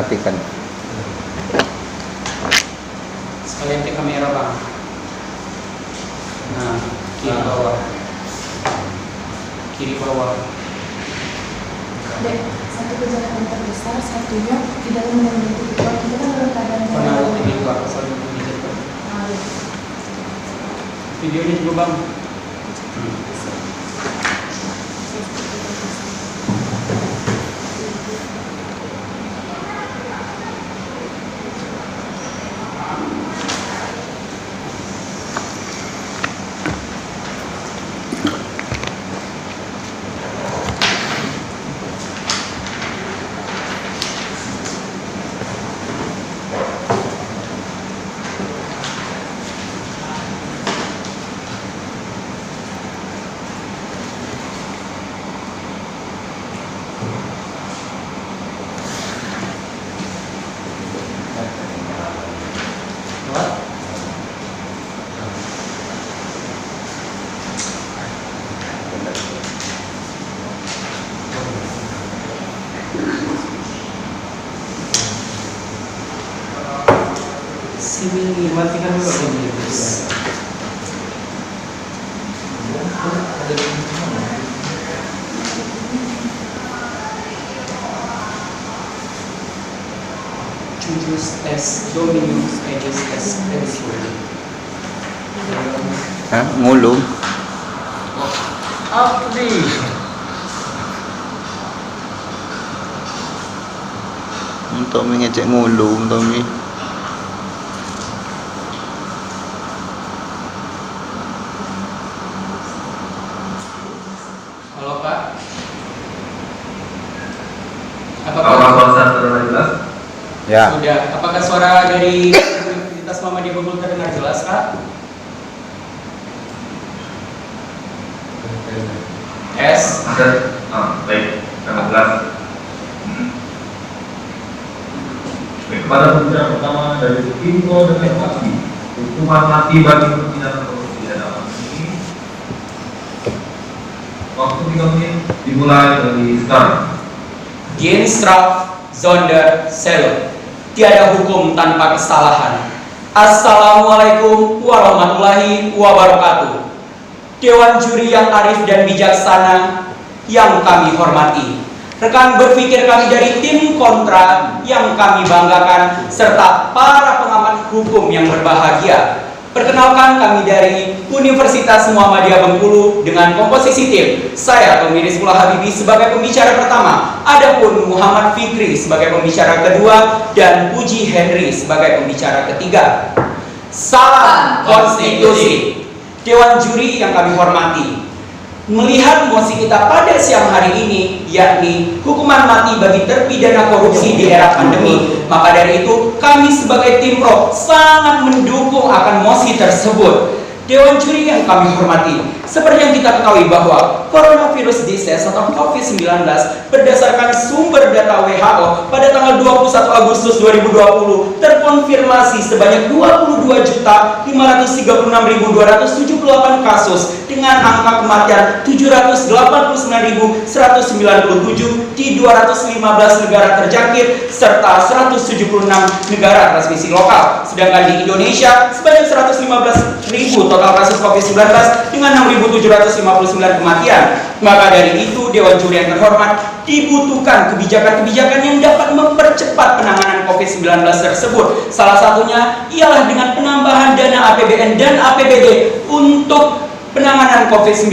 perhatikan. Sekalian ke kamera bang. Nah, kiri bawah. Kiri bawah. Dek, satu kejahatan terbesar, satunya tidak memenuhi tipikor. Kita kan dalam keadaan Penaruh tipikor, saling menjatuhkan. Videonya juga bang. Sini matikan dulu ini. Jujus S Dominus Aegis S Pensur. Hah? Ngulum? Abdi. Untuk mengecek ngulum, Tommy. Halo Pak. Apakah suara terdengar jelas? Ya. Sudah. Apakah suara dari Universitas Muhammadiyah Bengkulu terdengar jelas Pak? S. Ada. Baik, sangat jelas. Baik, kepada pembicara pertama dari Info dengan Mati, hukuman mati bagi pembinaan korupsi dalam ini. Waktu 3 menit dimulai dari sekarang. Dienstraf Zonder Selo. Tiada hukum tanpa kesalahan. Assalamualaikum warahmatullahi wabarakatuh. Dewan juri yang arif dan bijaksana yang kami hormati, rekan berpikir kami dari tim kontra yang kami banggakan, serta para pengamat hukum yang berbahagia. Perkenalkan, kami dari Universitas Muhammadiyah Bengkulu dengan komposisi tim. Saya Pemiris Mula Habibi sebagai pembicara pertama, adapun Muhammad Fikri sebagai pembicara kedua, dan Puji Henry sebagai pembicara ketiga. Salam konstitusi. Dewan juri yang kami hormati, melihat mosi kita pada siang hari ini, yakni hukuman mati bagi terpidana korupsi di era pandemi, maka dari itu kami sebagai tim pro sangat mendukung akan mosi tersebut. Dewan juri yang kami hormati, seperti yang kita ketahui bahwa coronavirus disease atau COVID-19 berdasarkan sumber data WHO pada tanggal 21 Agustus 2020 terkonfirmasi sebanyak 22.536.278 kasus dengan angka kematian 789.197 di 215 negara terjangkit serta 176 negara transmisi lokal. Sedangkan di Indonesia sebanyak 115.000 total kasus COVID-19 dengan 6.759 kematian. Maka dari itu, Dewan Juri yang terhormat, dibutuhkan kebijakan-kebijakan yang dapat mempercepat penanganan COVID-19 tersebut. Salah satunya ialah dengan penambahan dana APBN dan APBD untuk penanganan COVID-19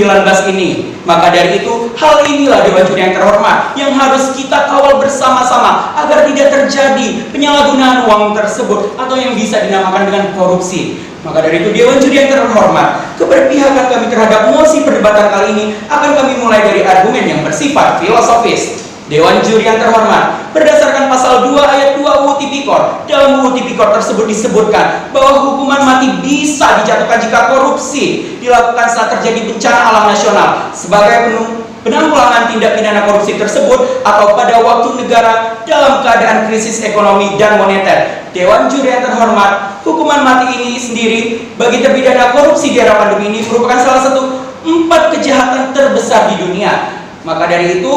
ini. Maka dari itu, hal inilah Dewan Juri yang terhormat yang harus kita kawal bersama-sama agar tidak terjadi penyalahgunaan uang tersebut atau yang bisa dinamakan dengan korupsi. Maka dari itu, Dewan Juri yang terhormat, keberpihakan kami terhadap mosi perdebatan kali ini akan kami mulai dari argumen yang bersifat filosofis. Dewan Juri yang terhormat, berdasarkan pasal 2 ayat 2 UU Tipikor, dalam UU Tipikor tersebut disebutkan bahwa hukuman mati bisa dijatuhkan jika korupsi dilakukan saat terjadi bencana alam nasional sebagai penanggulangan tindak pidana korupsi tersebut atau pada waktu negara dalam keadaan krisis ekonomi dan moneter. Dewan Juri yang terhormat, hukuman mati ini sendiri bagi terpidana korupsi di era pandemi ini merupakan salah satu 4 kejahatan terbesar di dunia. Maka dari itu,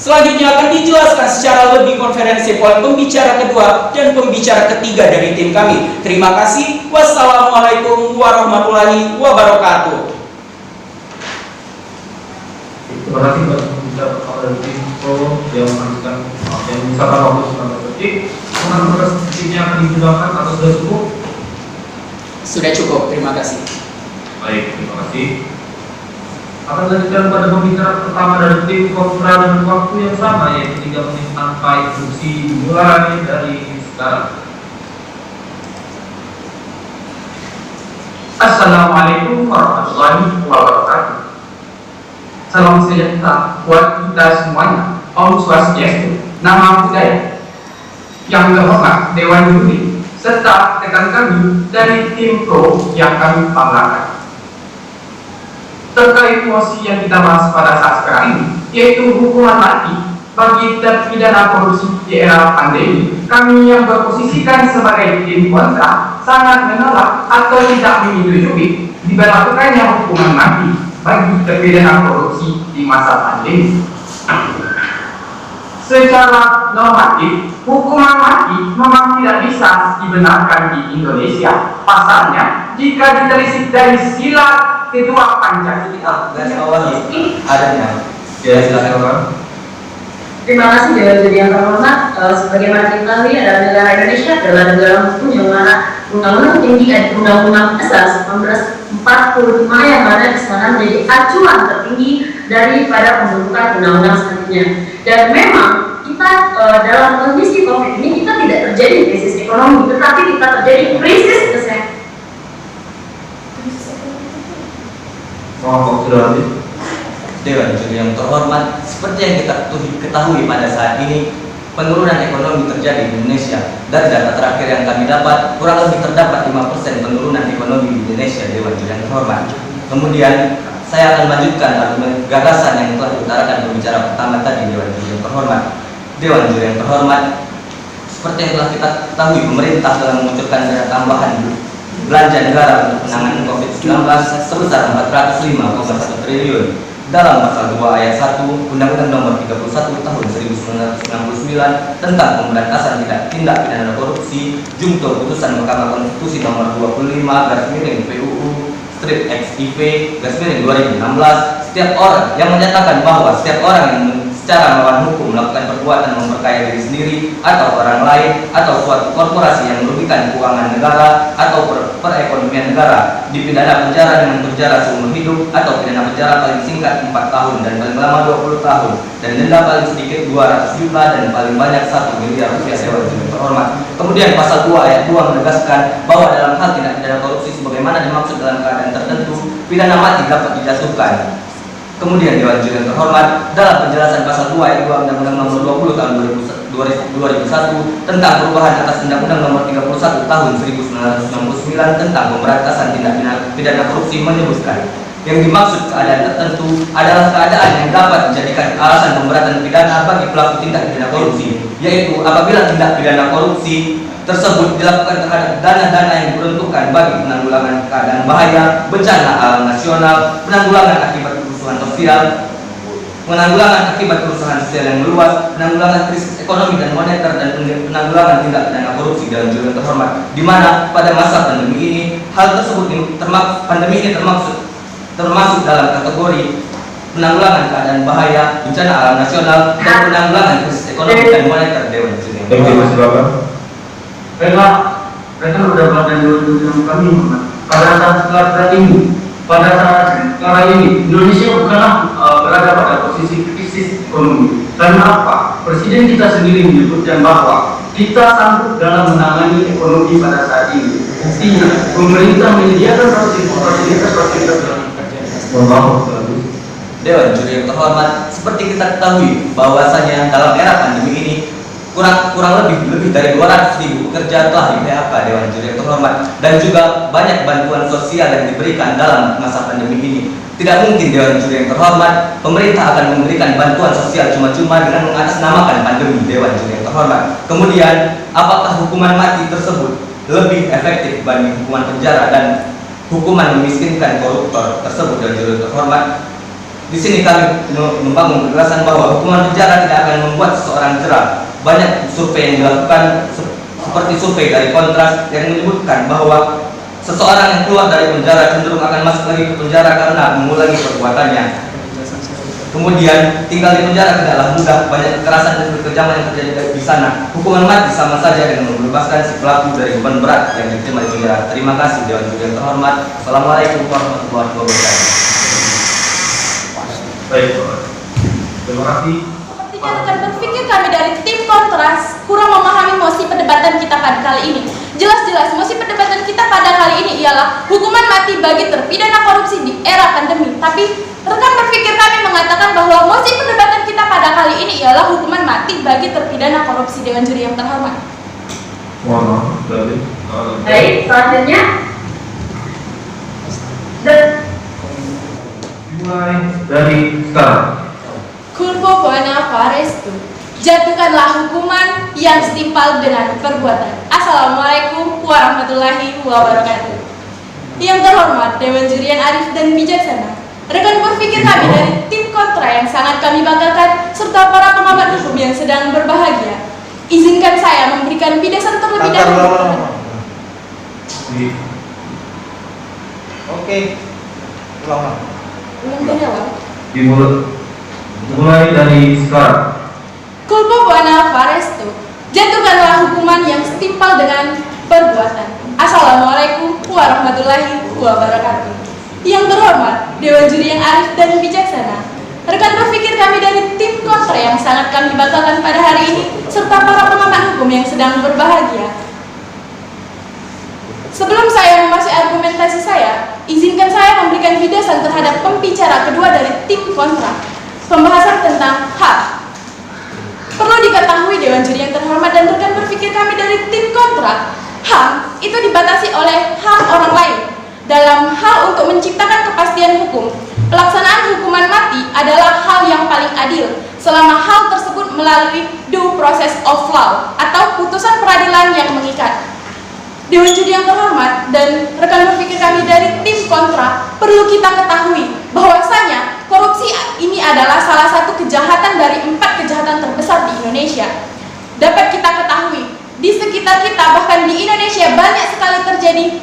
Selanjutnya akan dijelaskan secara lebih konferensi oleh pembicara kedua dan pembicara ketiga dari tim kami. Terima kasih. Wassalamualaikum warahmatullahi wabarakatuh. Terima kasih buat pembicara pertama dari tim Pro yang menghasilkan yang misalkan waktu 19 detik. Mengenai detiknya akan digunakan atau sudah cukup? Sudah cukup, terima kasih. Baik, terima kasih. Akan dilanjutkan pada pembicara pertama dari tim Kopra dengan waktu yang sama, yaitu 3 menit tanpa instruksi, mulai dari sekarang. Assalamualaikum warahmatullahi wabarakatuh. Salam sejahtera buat kita semuanya. Om Swastiastu, nama budaya. Yang terhormat Dewan Juri serta rekan kami dari tim Pro yang kami banggakan. Terkait mosi yang kita bahas pada saat sekarang ini, yaitu hukuman mati bagi terpidana korupsi di era pandemi, kami yang berposisikan sebagai tim kontra sangat menolak atau tidak menyetujui diberlakukannya hukuman mati bagi terpidana korupsi di masa pandemi. Secara normatif, hukuman mati memang tidak bisa dibenarkan di Indonesia. Pasalnya, jika ditelisik dari sila kedua Pancasila, garis bawah adanya. Ya, silakan. Terima kasih Dewan Juri yang terhormat. Sebagaimana kita ketahui adalah negara Indonesia adalah negara hukum yang mana Undang-Undang Tinggi Undang-Undang Dasar 1945 yang mana di sana menjadi acuan tertinggi daripada pembentukan undang-undang selanjutnya. Dan memang kita dalam kondisi COVID ini kita tidak terjadi krisis ekonomi, tetapi kita terjadi krisis kesehatan. Mohon sudah habis. Dewan Juri yang terhormat, seperti yang kita ketahui pada saat ini, penurunan ekonomi terjadi di Indonesia. Dari data terakhir yang kami dapat, kurang lebih terdapat 5% penurunan ekonomi di Indonesia, Dewan Juri yang terhormat. Kemudian, saya akan lanjutkan argumen gagasan yang telah diutarakan pembicara pertama tadi, Dewan Juri yang terhormat. Dewan Juri yang terhormat, seperti yang telah kita ketahui, pemerintah telah mengucurkan dana tambahan belanja negara untuk penanganan COVID-19 sebesar 405,1 triliun. Dalam pasal 2 ayat 1 Undang-Undang Nomor 31 Tahun 1999 tentang pemberantasan tindak pidana korupsi, Jungto Putusan Mahkamah Konstitusi Nomor 25/PUU/XIV/2016, setiap orang yang menyatakan bahwa setiap orang yang secara melawan hukum melakukan perbuatan memperkaya diri sendiri atau orang lain atau suatu korporasi yang merugikan keuangan negara atau perekonomian negara dipidana penjara dengan penjara seumur hidup atau pidana penjara paling singkat 4 tahun dan paling lama 20 tahun dan denda paling sedikit 200 juta dan paling banyak 1 miliar rupiah. Dewan Juri terhormat. Kemudian pasal 2 ayat 2 menegaskan bahwa dalam hal tindak pidana korupsi sebagaimana dimaksud dalam keadaan tertentu, pidana mati dapat dijatuhkan. Kemudian Dewan Juri yang terhormat, dalam penjelasan pasal 2 ayat 2 Undang-Undang Nomor 20 Tahun 2001 tentang perubahan atas Undang-Undang Nomor 31 Tahun 1999 tentang pemberantasan tindak pidana korupsi menyebutkan yang dimaksud keadaan tertentu adalah keadaan yang dapat dijadikan alasan pemberatan pidana bagi pelaku tindak pidana korupsi, yaitu apabila tindak pidana korupsi tersebut dilakukan terhadap dana-dana yang diperuntukkan bagi penanggulangan keadaan bahaya, bencana alam nasional, penanggulangan akibat kerusuhan sosial, penanggulangan akibat kerusuhan sosial yang meluas, penanggulangan krisis ekonomi dan moneter, dan penanggulangan tindak pidana korupsi. Dalam Juri yang terhormat, di mana pada masa pandemi ini hal tersebut pandemi ini termasuk dalam kategori penanggulangan keadaan bahaya, bencana alam nasional, dan penanggulangan krisis ekonomi dan moneter. Dewan Juri yang terhormat. Mereka sudah melakukan dengan kami pada saat sekarang ini Indonesia bukanlah berada pada posisi krisis ekonomi. Karena apa? Presiden kita sendiri menyebutkan bahwa kita sanggup dalam menangani ekonomi pada saat ini. Buktinya pemerintah menyediakan fasilitas Dewan Juri yang terhormat, seperti kita ketahui bahwasanya dalam era pandemi ini kurang lebih dari 200.000 pekerja telah di PHK, Dewan Juri yang terhormat, dan juga banyak bantuan sosial yang diberikan dalam masa pandemi ini. Tidak mungkin, Dewan Juri yang terhormat, pemerintah akan memberikan bantuan sosial cuma-cuma dengan mengatasnamakan pandemi, Dewan Juri yang terhormat. Kemudian, apakah hukuman mati tersebut lebih efektif dibanding hukuman penjara dan hukuman memiskinkan koruptor tersebut, Dewan Juri yang terhormat? Di sini kami membangun gagasan bahwa hukuman penjara tidak akan membuat seseorang jerah. Banyak survei yang dilakukan seperti survei dari Kontras yang menyebutkan bahwa seseorang yang keluar dari penjara cenderung akan masuk lagi ke penjara karena mengulangi perbuatannya. Kemudian tinggal di penjara tidaklah mudah, banyak kekerasan dan kekejaman yang terjadi di sana. Hukuman mati sama saja dengan membebaskan si pelaku dari beban berat yang diterima di penjara. Terima kasih Dewan Juri yang terhormat. Assalamualaikum warahmatullahi wabarakatuh. Baik, terima kasih. Sepertinya rekan berpikir kami dari tim Kontras kurang memahami mosi perdebatan kita pada kali ini. Jelas-jelas mosi perdebatan kita pada kali ini ialah hukuman mati bagi terpidana korupsi di era pandemi. Tapi rekan berpikir kami mengatakan bahwa mosi perdebatan kita pada kali ini ialah hukuman mati bagi terpidana korupsi. Dewan Juri yang terhormat. Baik, selanjutnya. Mulai dari sekarang. Culpo bona farestu. Jatuhkanlah hukuman yang setimpal dengan perbuatan. Assalamualaikum warahmatullahi wabarakatuh. Yang terhormat Dewan Juri yang arif dan bijaksana, rekan berpikir kami dari tim kontra yang sangat kami banggakan, serta para pengamat hukum yang sedang berbahagia, izinkan saya memberikan pidasan terlebih dahulu. Oke. Ulang. Dimulai dari sekarang. Culpo bona farestu. Jatuhkanlah hukuman yang setimpal dengan perbuatan. Assalamualaikum warahmatullahi wabarakatuh. Yang terhormat Dewan Juri yang arif dan bijaksana, rekan berpikir kami dari tim kontra yang sangat kami banggakan pada hari ini, serta para pengamat hukum yang sedang berbahagia. Sebelum saya memasuki argumentasi saya, izinkan saya memberikan pidasan terhadap pembicara kedua dari tim kontra, pembahasan tentang hak. Perlu diketahui Dewan Juri yang terhormat dan rekan berpikir kami dari tim kontra, hak itu dibatasi oleh hak orang lain. Dalam hal untuk menciptakan kepastian hukum, pelaksanaan hukuman mati adalah hal yang paling adil selama hal tersebut melalui due process of law atau putusan peradilan yang mengikat. Dewan Juri yang terhormat dan rekan berpikir kami dari tim kontra, perlu kita ketahui bahwasanya korupsi ini adalah salah satu kejahatan dari 4 kejahatan terbesar di Indonesia. Dapat kita ketahui, di sekitar kita bahkan di Indonesia banyak sekali terjadi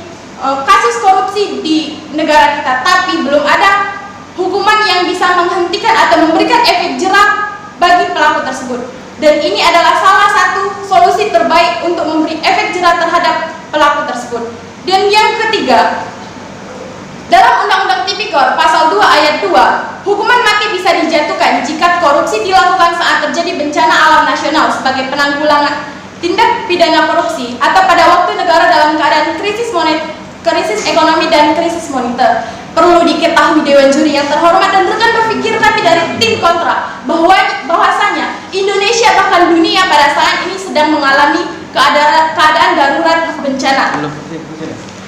kasus korupsi di negara kita, tapi belum ada hukuman yang bisa menghentikan atau memberikan efek jerah bagi pelaku tersebut. Dan ini adalah salah satu solusi terbaik untuk memberi efek jerah terhadap pelaku tersebut. Dan yang ketiga, dalam Undang-Undang Tipikor Pasal 2 Ayat 2, hukuman mati bisa dijatuhkan jika korupsi dilakukan saat terjadi bencana alam nasional sebagai penanggulangan tindak pidana korupsi atau pada waktu negara dalam keadaan krisis ekonomi dan krisis moneter. Perlu diketahui Dewan Juri yang terhormat dan rekan berpikir kami dari tim kontra bahwasanya Indonesia bahkan dunia pada saat ini sedang mengalami keadaan darurat bencana.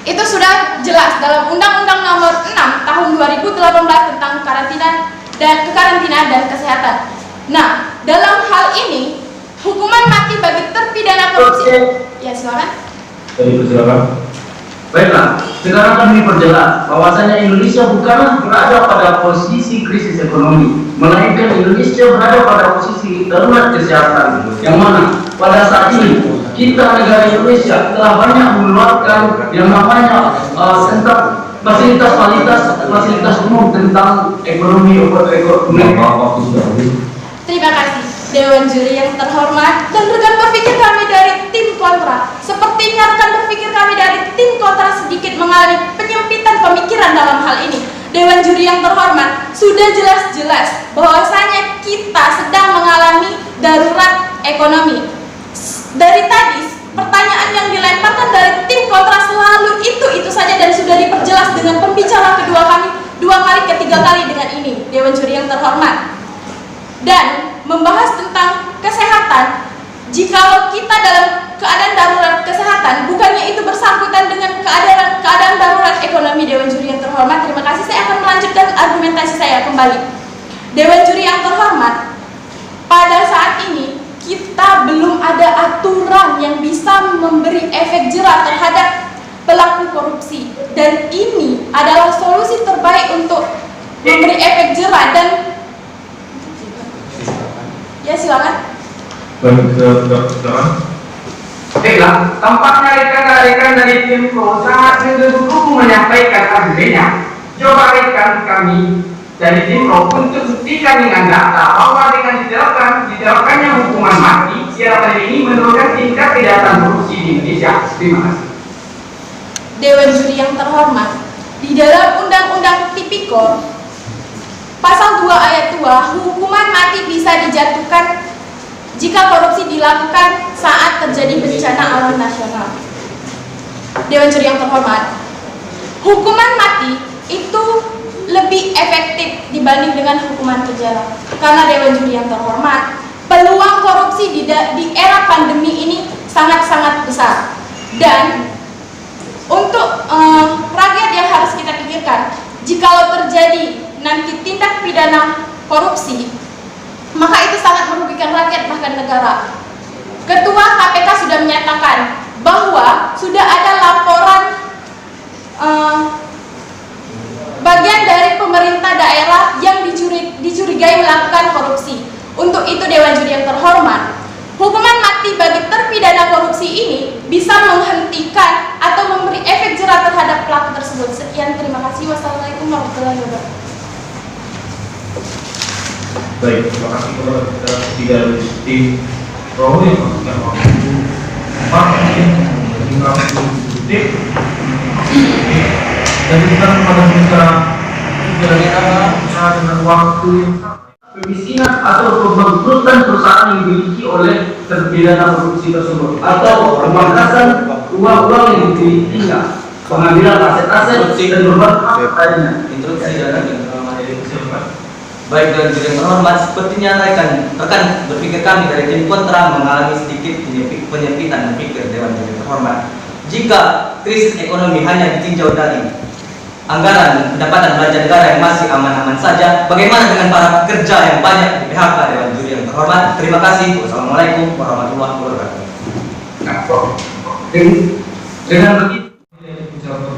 Itu sudah jelas dalam Undang-Undang Nomor 6 Tahun 2018 tentang karantina dan kesehatan. Nah, dalam hal ini hukuman mati bagi terpidana korupsi. Ya, silakan. Baiklah, sekarang kami perjelas bahwasanya Indonesia bukanlah berada pada posisi krisis ekonomi, melainkan Indonesia berada pada posisi darurat kesehatan, yang mana pada saat ini kita negara Indonesia telah banyak mengeluarkan yang namanya tentang fasilitas umum tentang ekonomi. Terima kasih Dewan Juri yang terhormat dan rekan berpikir kami dari tim kontra. Sepertinya rekan berpikir kami dari tim kontra sedikit mengalami penyempitan pemikiran dalam hal ini. Dewan Juri yang terhormat, sudah jelas-jelas bahwasanya kita sedang mengalami darurat ekonomi. Dari tadi pertanyaan yang dilemparkan dari tim kontra selalu itu saja dan sudah diperjelas dengan pembicara kedua kami 2 kali ketiga kali dengan ini Dewan Juri yang terhormat. Dan membahas tentang kesehatan, jikalau kita dalam keadaan darurat kesehatan, bukannya itu bersangkutan dengan keadaan darurat ekonomi. Dewan Juri yang terhormat, terima kasih. Saya akan melanjutkan argumentasi saya kembali. Dewan Juri yang terhormat, pada saat ini kita belum ada aturan yang bisa memberi efek jerah terhadap pelaku korupsi, dan ini adalah solusi terbaik untuk memberi efek jerah dan ya silakan. Baiklah, tampaknya rekan-rekan dari tim Pro sangat mendukung menyampaikan argumennya. Coba rekan kami dari tim Pro untuk buktikan dengan data bahwa dengan diterapkannya hukuman mati, siaran ini menurunkan tingkat kejahatan korupsi di Indonesia. Terima kasih. Dewan Juri yang terhormat, di dalam Undang-Undang Tipikor Pasal 2 Ayat 2, hukuman mati bisa dijatuhkan jika korupsi dilakukan saat terjadi bencana alam nasional. Dewan Juri yang terhormat, hukuman mati itu lebih efektif dibanding dengan hukuman penjara. Karena Dewan Juri yang terhormat, peluang korupsi di era pandemi ini sangat-sangat besar. Dan untuk rakyat yang harus kita pikirkan, jikalau terjadi nanti tindak pidana korupsi, maka itu sangat merugikan rakyat bahkan negara. Ketua KPK sudah menyatakan bahwa sudah ada laporan bagian dari pemerintah daerah yang dicurigai melakukan korupsi. Untuk itu Dewan Juri yang terhormat, hukuman mati bagi terpidana korupsi ini bisa menghentikan atau memberi efek jerah terhadap pelaku tersebut. Sekian, terima kasih. Wassalamualaikum warahmatullahi wabarakatuh. Baik, terima kasih kepada kita tidak tim Pro yang melakukan waktu 4 menit 50 detik. Dan kita kepada kita kira-kira dengan waktu yang Pemisinan atau pembangkrutan perusahaan yang dimiliki oleh terpidana korupsi tersebut, atau pemangkasan uang-uang yang dimilikinya, pengambilan aset-aset dan berbagai hak lainnya. Instruksi dan baik, Dewan Juri yang terhormat, sepertinya rekan berpikir kami dari tim kontra mengalami sedikit penyempitan berpikir Dewan Juri yang terhormat. Jika krisis ekonomi hanya ditinjau dari anggaran pendapatan belanja negara yang masih aman-aman saja, bagaimana dengan para pekerja yang banyak di PHK? Dewan Juri yang terhormat, terima kasih. Wassalamualaikum warahmatullahi wabarakatuh. Dengan begitu,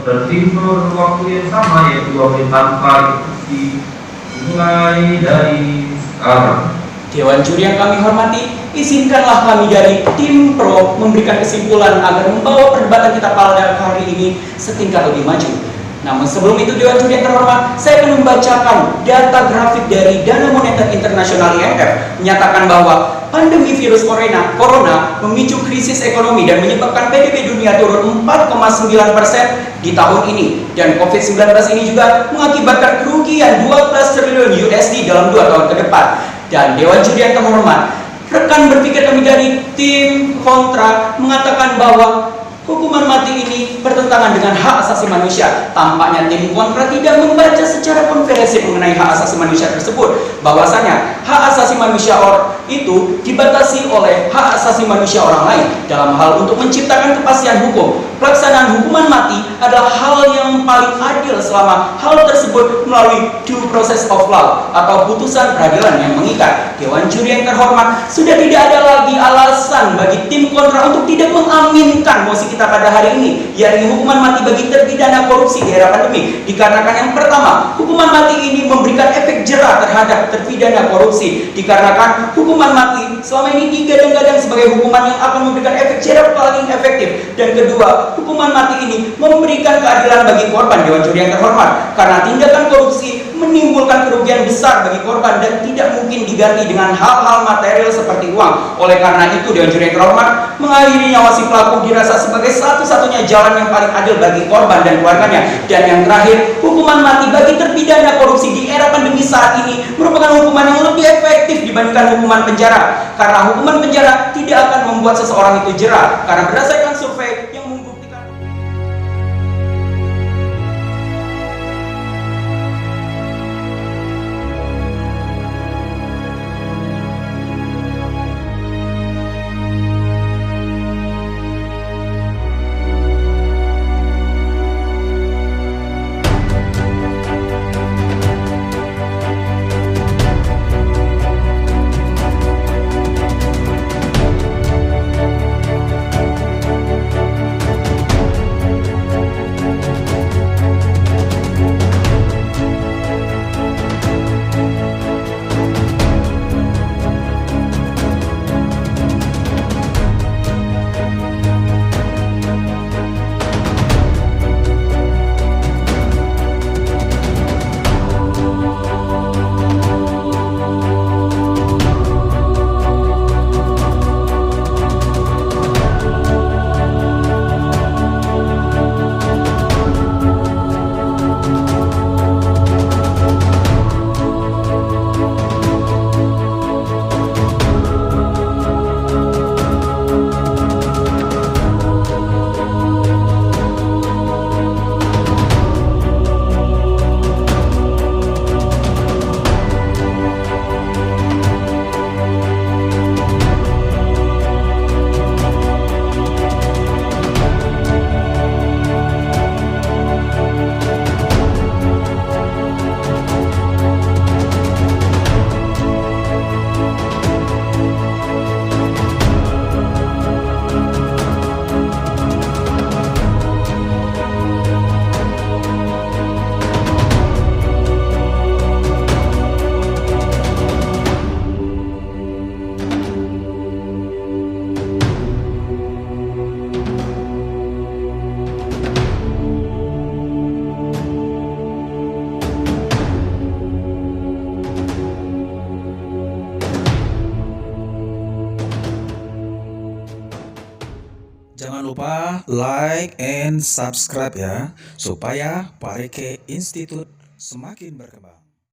dan tim Pro waktu yang sama yaitu 2 menit tanpa dimulai dari sekarang. Dewan Juri yang kami hormati, izinkanlah kami dari tim Pro memberikan kesimpulan agar membawa perdebatan kita pada hari ini setingkat lebih maju. Namun sebelum itu, Dewan Juri yang terhormat, saya akan membacakan data grafik dari Dana Moneter Internasional IMF menyatakan bahwa pandemi virus corona memicu krisis ekonomi dan menyebabkan PDB dunia turun 4,9% di tahun ini. Dan COVID-19 ini juga mengakibatkan kerugian 12 triliun USD dalam 2 tahun ke depan. Dan Dewan Juri yang terhormat, rekan berpikir kami dari tim kontra mengatakan bahwa hukuman mati ini bertentangan dengan hak asasi manusia. Tampaknya tim kontra tidak membaca secara konferensi mengenai hak asasi manusia tersebut, bahwasanya hak asasi manusia itu dibatasi oleh hak asasi manusia orang lain dalam hal untuk menciptakan kepastian hukum. Pelaksanaan hukuman mati adalah hal yang paling adil selama hal tersebut melalui due process of law atau putusan peradilan yang mengikat. Dewan Juri yang terhormat, sudah tidak ada lagi alasan bagi tim kontra untuk tidak mengaminkan mosi kita pada hari ini, yakni hukuman mati bagi terpidana korupsi di era pandemi. Dikarenakan yang pertama, hukuman mati ini memberikan efek jerah terhadap terpidana korupsi. Dikarenakan hukuman mati selama ini digadang-gadang sebagai hukuman yang akan memberikan efek jerah paling efektif. Dan kedua, hukuman mati ini memberikan keadilan bagi korban. Dewan Juri yang terhormat, karena tindakan korupsi menimbulkan kerugian besar bagi korban dan tidak mungkin diganti dengan hal-hal material seperti uang. Oleh karena itu, Dewan Juri yang terhormat, mengakhiri nyawa si pelaku dirasa sebagai satu-satunya jalan yang paling adil bagi korban dan keluarganya. Dan yang terakhir, hukuman mati bagi terpidana korupsi di era pandemi saat ini merupakan hukuman yang lebih efektif dibandingkan hukuman penjara, karena hukuman penjara tidak akan membuat seseorang itu jerah, karena berdasarkan survei yang membuktikan. lupa like and subscribe ya, supaya Parike Institute semakin berkembang.